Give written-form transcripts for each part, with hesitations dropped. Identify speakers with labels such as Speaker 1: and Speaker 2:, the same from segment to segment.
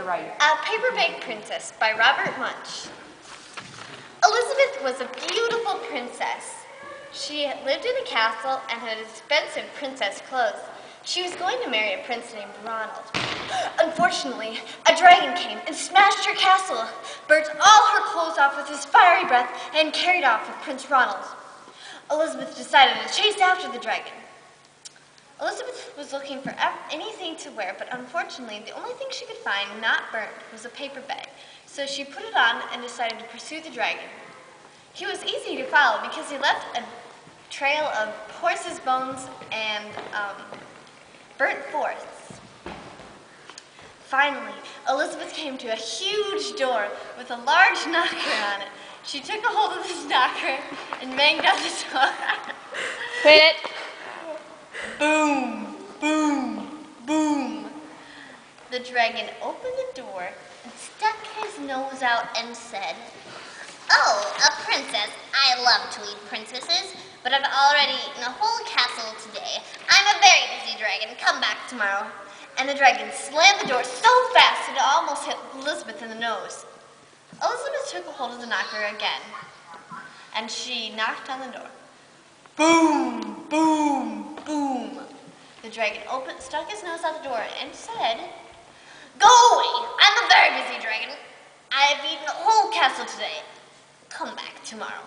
Speaker 1: write?
Speaker 2: Paperbag Princess by Robert Munch. Elizabeth was a beautiful princess. She lived in a castle and had expensive princess clothes. She was going to marry a prince named Ronald. Unfortunately, a dragon came and smashed her castle, burnt all her clothes off with his fiery breath, and carried off with Prince Ronald. Elizabeth decided to chase after the dragon. Elizabeth was looking for anything to wear, but unfortunately, the only thing she could find not burnt was a paper bag. So she put it on and decided to pursue the dragon. He was easy to follow because he left a trail of horses' bones and burnt forests. Finally, Elizabeth came to a huge door with a large knocker on it. She took a hold of this knocker and banged on the door.
Speaker 3: Quit it.
Speaker 2: Boom, boom, boom. The dragon opened the door and stuck his nose out and said,
Speaker 4: "Oh, a princess. I love to eat princesses, but I've already eaten a whole castle today. I'm a very busy dragon. Come back tomorrow."
Speaker 2: And the dragon slammed the door so fast that it almost hit Elizabeth in the nose. Elizabeth took a hold of the knocker again, and she knocked on the door. Boom, boom, boom. The dragon stuck his nose out the door and said,
Speaker 4: "Go away. I'm a very busy dragon. I've eaten a whole castle today. Come back tomorrow."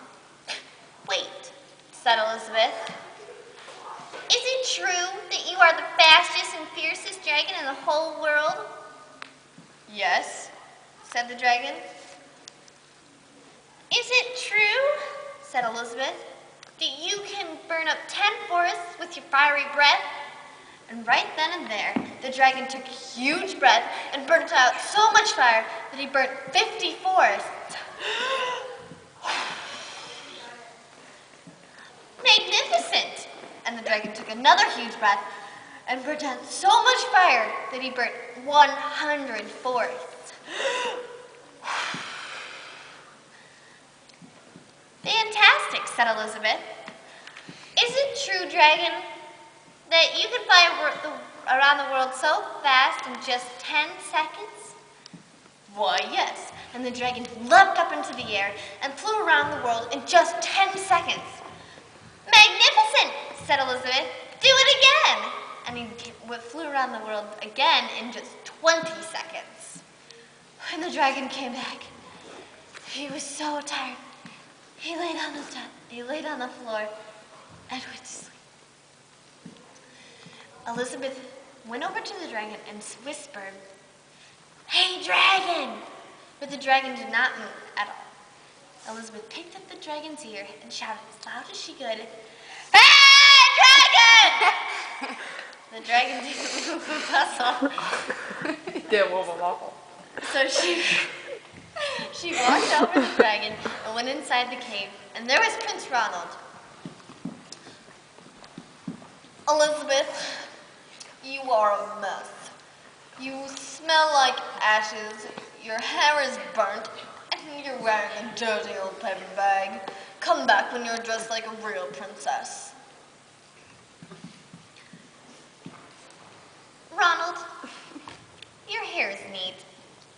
Speaker 2: "Wait," said Elizabeth.
Speaker 4: "Is it true that you are the fastest and fiercest dragon in the whole world?"
Speaker 2: "Yes," said the dragon.
Speaker 4: "Is it true,"
Speaker 2: said Elizabeth,
Speaker 4: "that you can burn up 10 forests with your fiery breath?"
Speaker 2: And right then and there, the dragon took a huge breath and burnt out so much fire that he burnt 50 forests.
Speaker 4: "Magnificent!"
Speaker 2: And the dragon took another huge breath and burnt out so much fire that he burnt 100 forests.
Speaker 4: "Fantastic," said Elizabeth. "Is it true, dragon, that you can fly around the world so fast in just 10 seconds?"
Speaker 2: "Why, yes." And the dragon leapt up into the air and flew around the world in just 10 seconds.
Speaker 4: "Magnificent," said Elizabeth. "Do it again."
Speaker 2: And he flew around the world again in just 20 seconds. When the dragon came back, he was so tired. He laid on the floor and went to sleep. Elizabeth went over to the dragon and whispered, "Hey, dragon!" But the dragon did not move at all. Elizabeth picked up the dragon's ear and shouted as loud as she could, "Hey, dragon!" The dragon didn't move a muscle.
Speaker 1: Didn't move a muscle.
Speaker 2: So she walked over the dragon and went inside the cave, and there was Prince Ronald. "Elizabeth, you are a mess. You smell like ashes, your hair is burnt, and you're wearing a dirty old paper bag. Come back when you're dressed like a real princess."
Speaker 4: "Ronald, your hair is neat,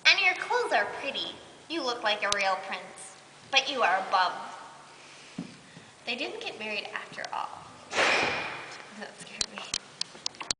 Speaker 4: and your clothes are pretty. You look like a real prince, but you are a bum."
Speaker 2: They didn't get married after all. That's